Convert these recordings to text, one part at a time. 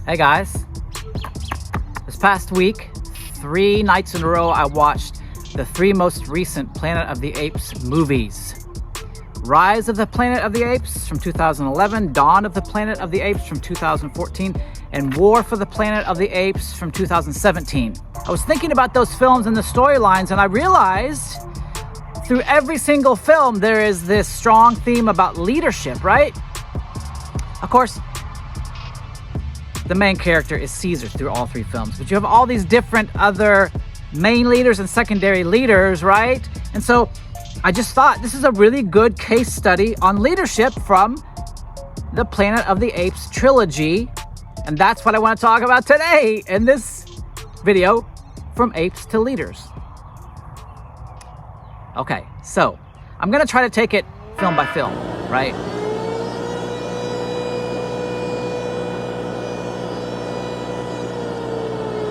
Hey guys, this past week, 3 nights in a row, I watched the 3 most recent Planet of the Apes movies. Rise of the Planet of the Apes from 2011, Dawn of the Planet of the Apes from 2014, and War for the Planet of the Apes from 2017. I was thinking about those films and the storylines, and I realized through every single film there is this strong theme about leadership, right? Of course, the main character is Caesar through all 3 films, but you have all these different other main leaders and secondary leaders, right? And so I just thought this is a really good case study on leadership from the Planet of the Apes trilogy. And that's what I want to talk about today in this video, From Apes to Leaders. Okay, so I'm going to try to take it film by film, right?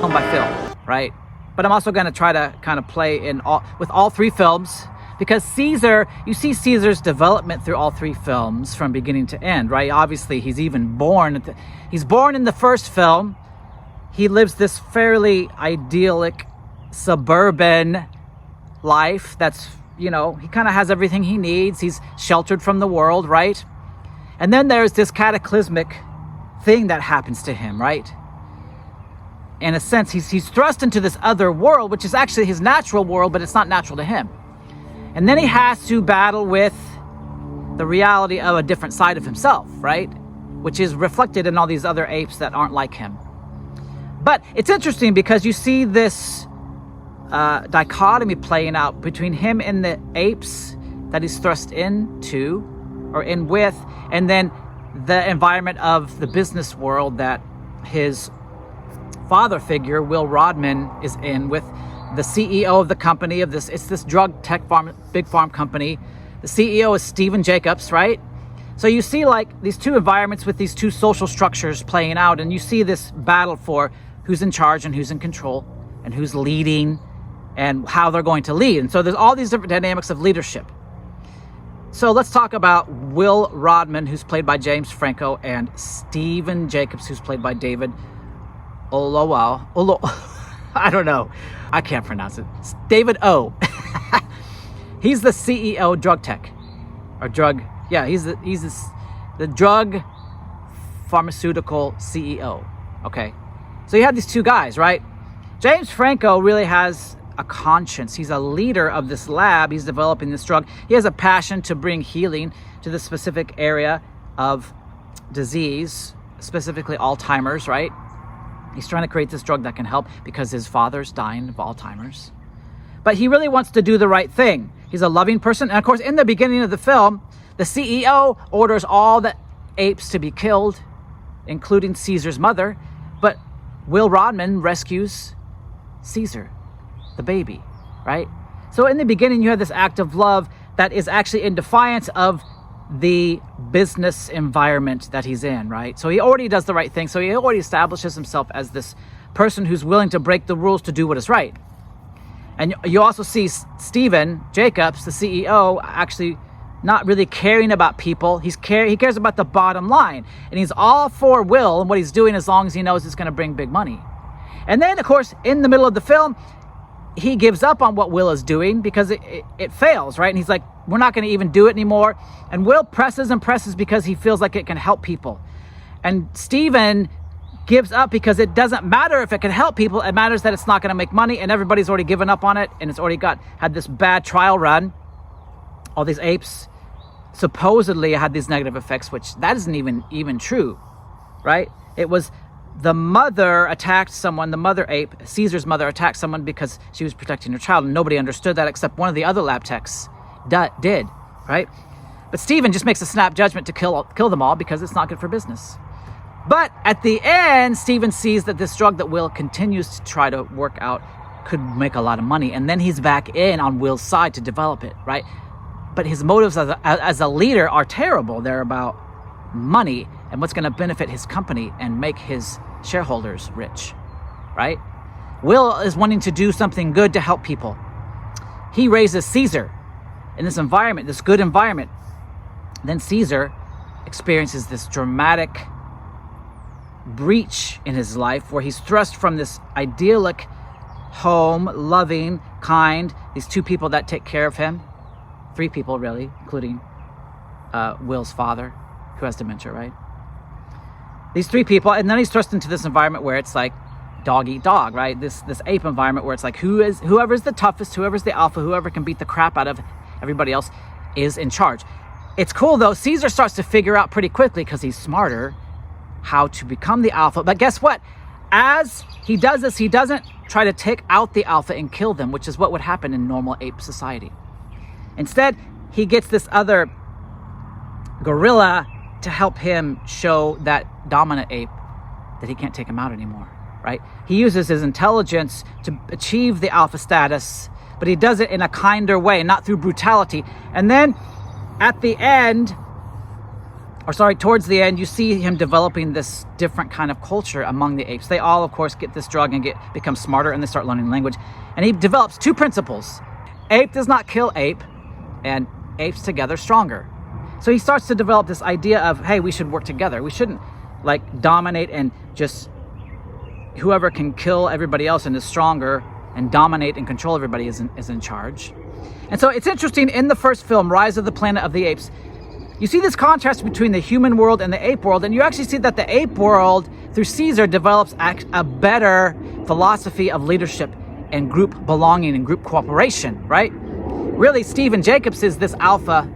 By film, right? But I'm also going to try to kind of play with all 3 films, because Caesar, you see Caesar's development through all 3 films from beginning to end, right? Obviously, he's born in the first film. He lives this fairly idyllic suburban life that's, he kind of has everything he needs. He's sheltered from the world, right? And then there's this cataclysmic thing that happens to him, right? In a sense, he's thrust into this other world, which is actually his natural world, but it's not natural to him. And then he has to battle with the reality of a different side of himself, right? Which is reflected in all these other apes that aren't like him. But it's interesting because you see this dichotomy playing out between him and the apes that he's thrust into or in with, and then the environment of the business world that his father figure, Will Rodman, is in, with the CEO of the company of this. It's this drug tech big farm company. The CEO is Stephen Jacobs, right? So you see like these 2 environments with these 2 social structures playing out, and you see this battle for who's in charge and who's in control and who's leading and how they're going to lead. And so there's all these different dynamics of leadership. So let's talk about Will Rodman, who's played by James Franco, and Stephen Jacobs, who's played by David I don't know. I can't pronounce it. David O. He's the CEO drug tech or drug. Yeah, he's the drug pharmaceutical CEO. Okay. So you have these 2 guys, right? James Franco really has a conscience. He's a leader of this lab. He's developing this drug. He has a passion to bring healing to the specific area of disease, specifically Alzheimer's, right? He's trying to create this drug that can help because his father's dying of Alzheimer's. But he really wants to do the right thing. He's a loving person. And of course, in the beginning of the film, the CEO orders all the apes to be killed, including Caesar's mother. But Will Rodman rescues Caesar, the baby, right? So in the beginning, you have this act of love that is actually in defiance of the business environment that he's in, right? So he already does the right thing. So he already establishes himself as this person who's willing to break the rules to do what is right. And you also see Stephen Jacobs, the CEO, actually not really caring about people. He cares about the bottom line. And he's all for Will and what he's doing as long as he knows it's going to bring big money. And then, of course, in the middle of the film, he gives up on what Will is doing because it fails, right? And he's like, we're not going to even do it anymore. And Will presses and presses because he feels like it can help people. And Stephen gives up because it doesn't matter if it can help people. It matters that it's not going to make money, and everybody's already given up on it, and it's already had this bad trial run. All these apes supposedly had these negative effects, which that isn't even true, right? It was the mother attacked someone, the mother ape, Caesar's mother attacked someone because she was protecting her child, and nobody understood that except one of the other lab techs did, right? But Stephen just makes a snap judgment to kill them all because it's not good for business. But at the end, Stephen sees that this drug that Will continues to try to work out could make a lot of money, and then he's back in on Will's side to develop it, right? But his motives as a leader are terrible. They're about money and what's going to benefit his company and make his shareholders rich, right? Will is wanting to do something good to help people. He raises Caesar in this environment, this good environment. Then Caesar experiences this dramatic breach in his life where he's thrust from this idyllic home, loving, kind, these two people that take care of him, three people really, including Will's father, who has dementia, right? These three people, and then he's thrust into this environment where it's like dog eat dog, right? This ape environment where it's like whoever's the toughest, whoever's the alpha, whoever can beat the crap out of everybody else is in charge. It's cool though, Caesar starts to figure out pretty quickly, because he's smarter, how to become the alpha. But guess what? As he does this, he doesn't try to take out the alpha and kill them, which is what would happen in normal ape society. Instead, he gets this other gorilla to help him show that dominant ape that he can't take him out anymore, right? He uses his intelligence to achieve the alpha status, but he does it in a kinder way, not through brutality. And then at the end, towards the end, you see him developing this different kind of culture among the apes. They all, of course, get this drug and become smarter, and they start learning language. And he develops two principles. Ape does not kill ape, and apes together stronger. So he starts to develop this idea of, hey, we should work together. We shouldn't dominate and just whoever can kill everybody else and is stronger and dominate and control everybody is in charge. And so it's interesting, in the first film, Rise of the Planet of the Apes, you see this contrast between the human world and the ape world, and you actually see that the ape world, through Caesar, develops a better philosophy of leadership and group belonging and group cooperation, right? Really, Stephen Jacobs is this alpha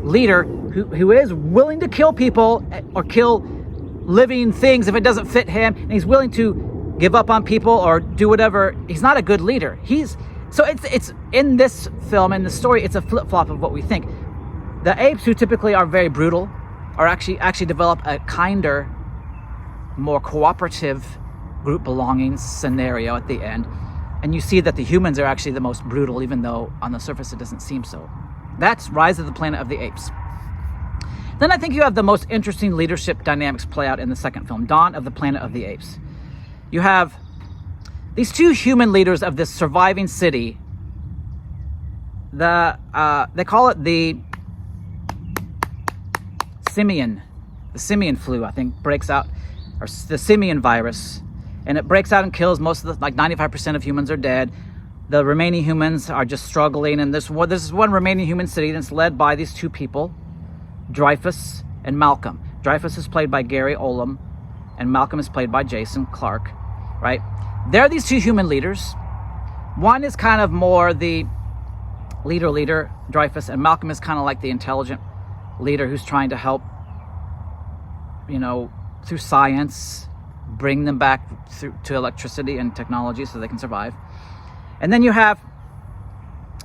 leader who is willing to kill people or kill living things if it doesn't fit him, and he's willing to give up on people or do whatever. He's not a good leader. So it's in this film, in the story, it's a flip-flop of what we think. The apes, who typically are very brutal, are actually develop a kinder, more cooperative group belonging scenario at the end. And you see that the humans are actually the most brutal, even though on the surface it doesn't seem so. That's Rise of the Planet of the Apes. Then I think you have the most interesting leadership dynamics play out in the second film, Dawn of the Planet of the Apes. You have these two human leaders of this surviving city. They call it the simian flu, I think, breaks out, or the simian virus, and it breaks out and kills most of 95% of humans are dead. The remaining humans are just struggling, and this is one remaining human city that's led by these two people, Dreyfus and Malcolm. Dreyfus is played by Gary Oldman, and Malcolm is played by Jason Clarke, right? They're these two human leaders. One is kind of more the leader, Dreyfus, and Malcolm is kind of like the intelligent leader who's trying to help, through science, bring them back to electricity and technology so they can survive. And then you have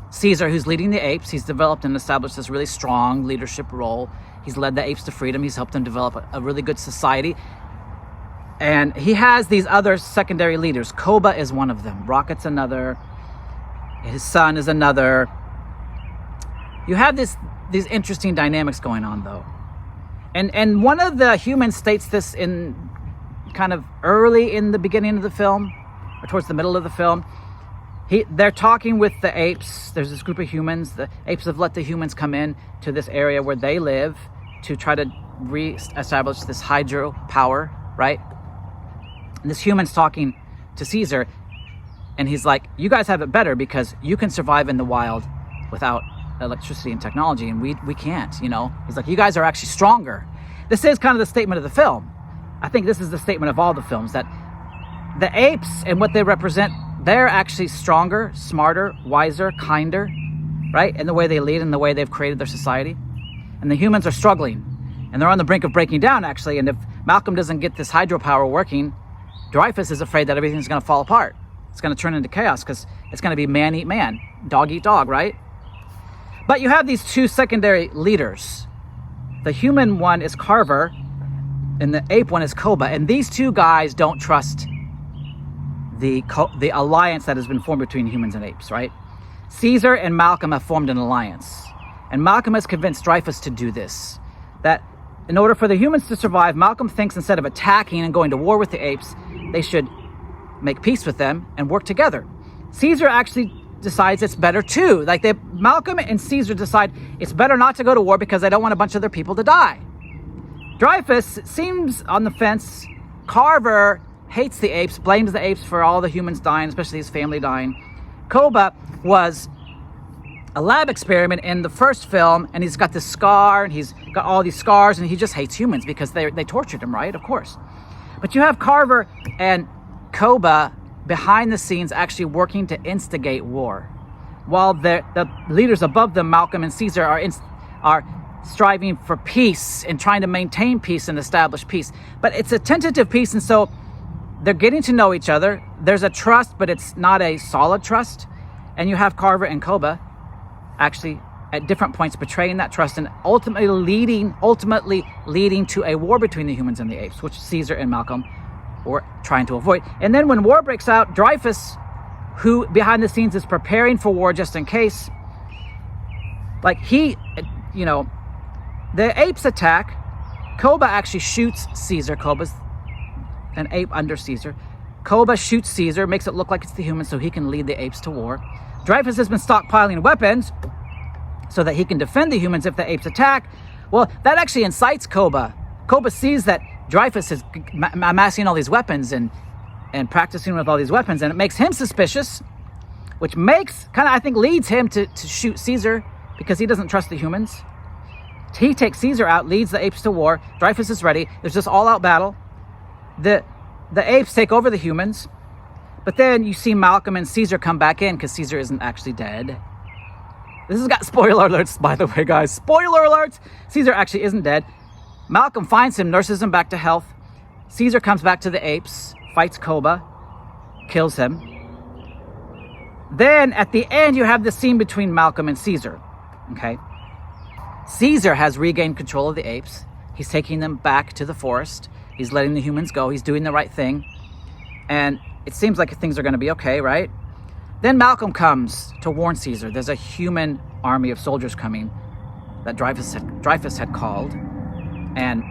Caesar, who's leading the apes. He's developed and established this really strong leadership role. He's led the apes to freedom. He's helped them develop a really good society. And he has these other secondary leaders. Koba is one of them. Rocket's another. His son is another. You have these interesting dynamics going on, though. And one of the humans states this in kind of early in the beginning of the film, or towards the middle of the film. They're talking with the apes. There's this group of humans. The apes have let the humans come in to this area where they live to try to re-establish this hydropower, right? And this human's talking to Caesar, and he's like, you guys have it better because you can survive in the wild without electricity and technology, and we can't, He's like, you guys are actually stronger. This is kind of the statement of the film. I think this is the statement of all the films, that the apes and what they represent, they're actually stronger, smarter, wiser, kinder, right? In the way they lead and the way they've created their society. And the humans are struggling, and they're on the brink of breaking down, actually. And if Malcolm doesn't get this hydropower working, Dreyfus is afraid that everything's going to fall apart. It's going to turn into chaos because it's going to be man eat man, dog eat dog, right? But you have these two secondary leaders. The human one is Carver, and the ape one is Koba. And these two guys don't trust the alliance that has been formed between humans and apes, right? Caesar and Malcolm have formed an alliance. And Malcolm has convinced Dreyfus to do this. That in order for the humans to survive, Malcolm thinks instead of attacking and going to war with the apes, they should make peace with them and work together. Caesar actually decides it's better too. Malcolm and Caesar decide it's better not to go to war because they don't want a bunch of their people to die. Dreyfus seems on the fence. Carver hates the apes, blames the apes for all the humans dying, especially his family dying. Koba was a lab experiment in the first film, and he's got this scar, and he's got all these scars, and he just hates humans because they tortured him, right? Of course. But you have Carver and Koba behind the scenes actually working to instigate war, while the leaders above them, Malcolm and Caesar, are striving for peace and trying to maintain peace and establish peace. But it's a tentative peace, and so they're getting to know each other. There's a trust, but it's not a solid trust. And you have Carver and Koba actually at different points betraying that trust and ultimately leading to a war between the humans and the apes, which Caesar and Malcolm were trying to avoid. And then when war breaks out, Dreyfus, who behind the scenes is preparing for war just in case, the apes attack. Koba actually shoots Caesar. Koba's an ape under Caesar. Koba shoots Caesar, makes it look like it's the humans so he can lead the apes to war. Dreyfus has been stockpiling weapons so that he can defend the humans if the apes attack. Well, that actually incites Koba. Koba sees that Dreyfus is amassing all these weapons and practicing with all these weapons, and it makes him suspicious, which leads him to shoot Caesar because he doesn't trust the humans. He takes Caesar out, leads the apes to war. Dreyfus is ready. There's this all-out battle. The apes take over the humans. But then you see Malcolm and Caesar come back in because Caesar isn't actually dead. This has got spoiler alerts, by the way, guys. Spoiler alerts! Caesar actually isn't dead. Malcolm finds him, nurses him back to health. Caesar comes back to the apes, fights Koba, kills him. Then at the end, you have the scene between Malcolm and Caesar. Okay? Caesar has regained control of the apes. He's taking them back to the forest. He's letting the humans go. He's doing the right thing. And it seems like things are going to be okay, right? Then Malcolm comes to warn Caesar. There's a human army of soldiers coming that Dreyfus had called. And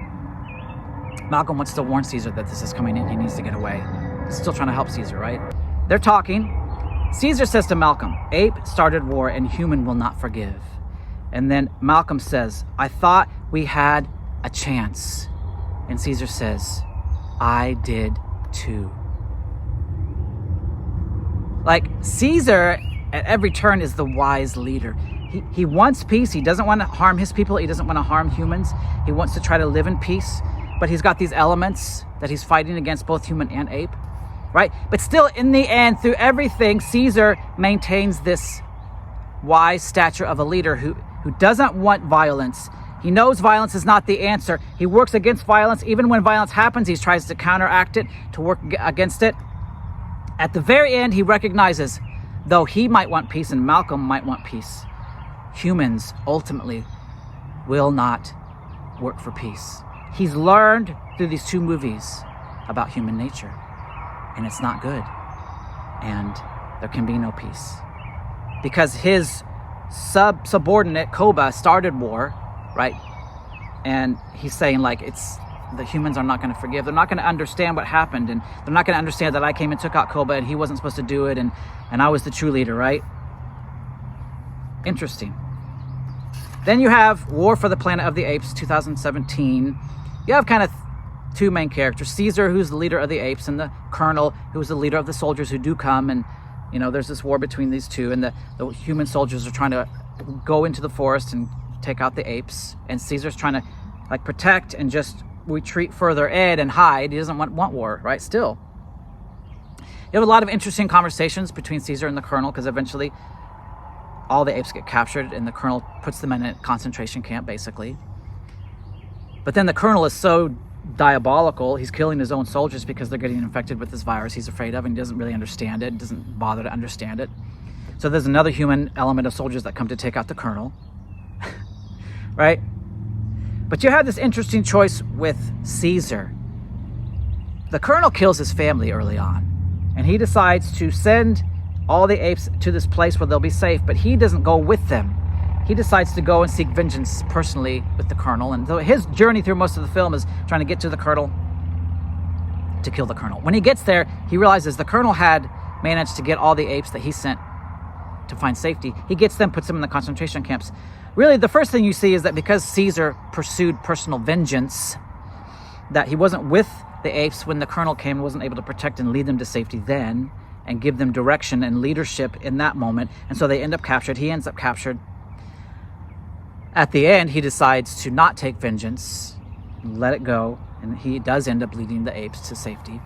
Malcolm wants to warn Caesar that this is coming in. He needs to get away. He's still trying to help Caesar, right? They're talking. Caesar says to Malcolm, "Ape started war and human will not forgive." And then Malcolm says, "I thought we had a chance." And Caesar says, "I did too." Caesar at every turn is the wise leader. He wants peace. He doesn't want to harm his people. He doesn't want to harm humans. He wants to try to live in peace. But he's got these elements that he's fighting against, both human and ape, right? But still, in the end, through everything, Caesar maintains this wise stature of a leader who doesn't want violence. He knows violence is not the answer. He works against violence. Even when violence happens, he tries to counteract it, to work against it. At the very end, he recognizes, though he might want peace and Malcolm might want peace, humans ultimately will not work for peace. He's learned through these two movies about human nature, and it's not good. And there can be no peace. Because his subordinate, Koba, started war, right? And he's saying, the humans are not going to forgive. They're not going to understand what happened, and they're not going to understand that I came and took out Koba and he wasn't supposed to do it, and I was the true leader, right? Interesting. Then you have War for the Planet of the Apes, 2017. You have kind of two main characters, Caesar, who's the leader of the apes, and the Colonel, who's the leader of the soldiers who do come, and there's this war between these two, and the human soldiers are trying to go into the forest and take out the apes, and Caesar's trying to protect and just retreat further in and hide. He doesn't want war, right? Still, you have a lot of interesting conversations between Caesar and the Colonel, because eventually all the apes get captured and the Colonel puts them in a concentration camp, basically. But then the Colonel is so diabolical, he's killing his own soldiers because they're getting infected with this virus he's afraid of, and he doesn't really understand it, doesn't bother to understand it. So there's another human element of soldiers that come to take out the Colonel, right? But you have this interesting choice with Caesar. The Colonel kills his family early on, and he decides to send all the apes to this place where they'll be safe, but he doesn't go with them. he decides to go and seek vengeance personally with the colonel. And so his journey through most of the film is trying to get to the colonel, to kill the colonel. When he gets there, he realizes the colonel had managed to get all the apes that he sent to find safety. He gets them, puts them in the concentration camps. Really, the first thing you see is that because Caesar pursued personal vengeance, that he wasn't with the apes when the colonel came and wasn't able to protect and lead them to safety then and give them direction and leadership in that moment. And so they end up captured. He ends up captured. At the end, he decides to not take vengeance, let it go, and he does end up leading the apes to safety.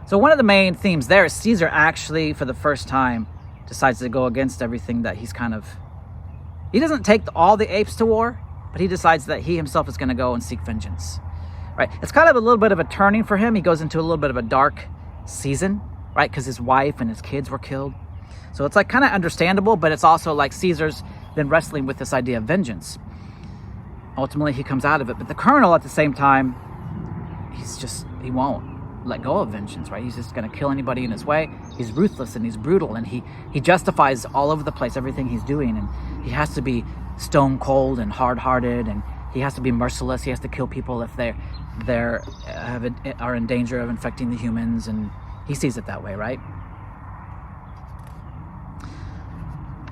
So one of the main themes there is Caesar actually, for the first time, decides to go against everything that he's he doesn't take all the apes to war, but he decides that he himself is going to go and seek vengeance. Right? It's kind of a little bit of a turning for him. He goes into a little bit of a dark season, right? Because his wife and his kids were killed. So it's like kind of understandable, but it's also like Caesar's been wrestling with this idea of vengeance. Ultimately, he comes out of it. But the colonel, at the same time, he won't let go of vengeance, right? He's just going to kill anybody in his way. He's ruthless and he's brutal, and he justifies all over the place everything he's doing, and he has to be stone cold and hard-hearted, and he has to be merciless. He has to kill people if they are in danger of infecting the humans, and he sees it that way, right?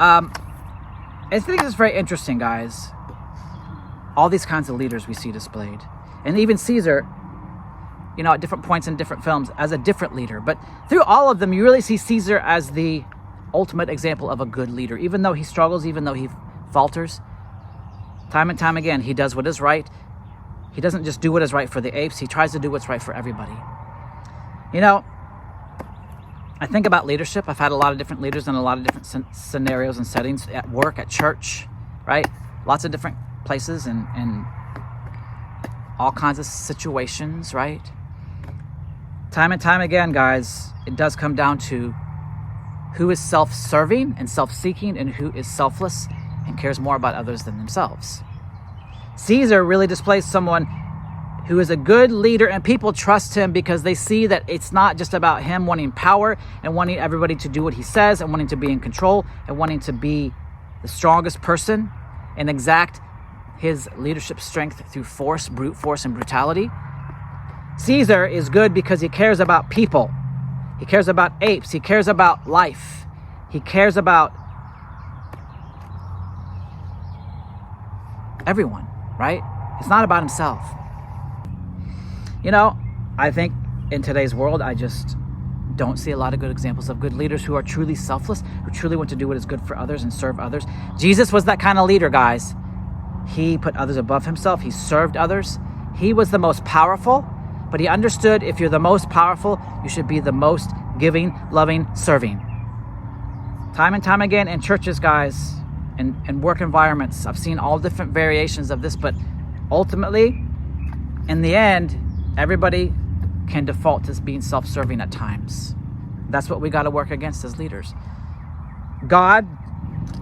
I think it's very interesting, guys. All these kinds of leaders we see displayed, and even Caesar, at different points in different films as a different leader. But through all of them, you really see Caesar as the ultimate example of a good leader. Even though he struggles, even though he falters, time and time again, he does what is right. He doesn't just do what is right for the apes. He tries to do what's right for everybody. I think about leadership. I've had a lot of different leaders in a lot of different scenarios and settings, at work, at church, right? Lots of different places and all kinds of situations, right? Time and time again, guys, it does come down to who is self-serving and self-seeking and who is selfless and cares more about others than themselves. Caesar really displays someone who is a good leader, and people trust him because they see that it's not just about him wanting power and wanting everybody to do what he says and wanting to be in control and wanting to be the strongest person and exact his leadership strength through force, brute force, and brutality. Caesar is good because he cares about people. He cares about apes. He cares about life. He cares about everyone, right? It's not about himself. I think in today's world, I just don't see a lot of good examples of good leaders who are truly selfless, who truly want to do what is good for others and serve others. Jesus was that kind of leader, guys. He put others above himself. He served others. He was the most powerful, but he understood if you're the most powerful, you should be the most giving, loving, serving. Time and time again in churches, guys, and work environments, I've seen all different variations of this, but ultimately, in the end, everybody can default to being self-serving at times. That's what we got to work against as leaders. God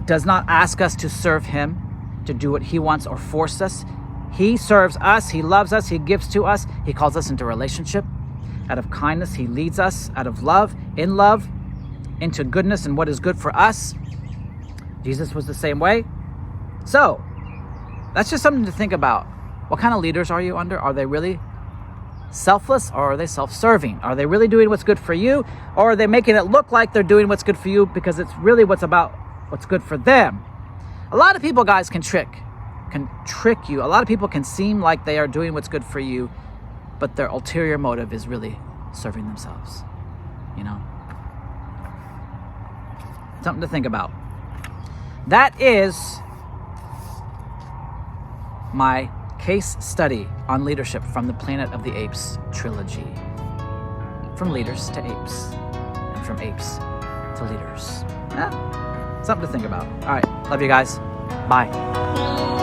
does not ask us to serve him, to do what he wants or force us. He serves us. He loves us. He gives to us. He calls us into relationship. Out of kindness, he leads us out of love, into goodness and what is good for us. Jesus was the same way. So that's just something to think about. What kind of leaders are you under? Are they really selfless, or are they self-serving? Are they really doing what's good for you, or are they making it look like they're doing what's good for you because it's really what's good for them? A lot of people, guys, can trick you. A lot of people can seem like they are doing what's good for you, but their ulterior motive is really serving themselves. Something to think about. That is my case study on leadership from the Planet of the Apes trilogy. From leaders to apes, and from apes to leaders. Something to think about. All right, love you guys. Bye.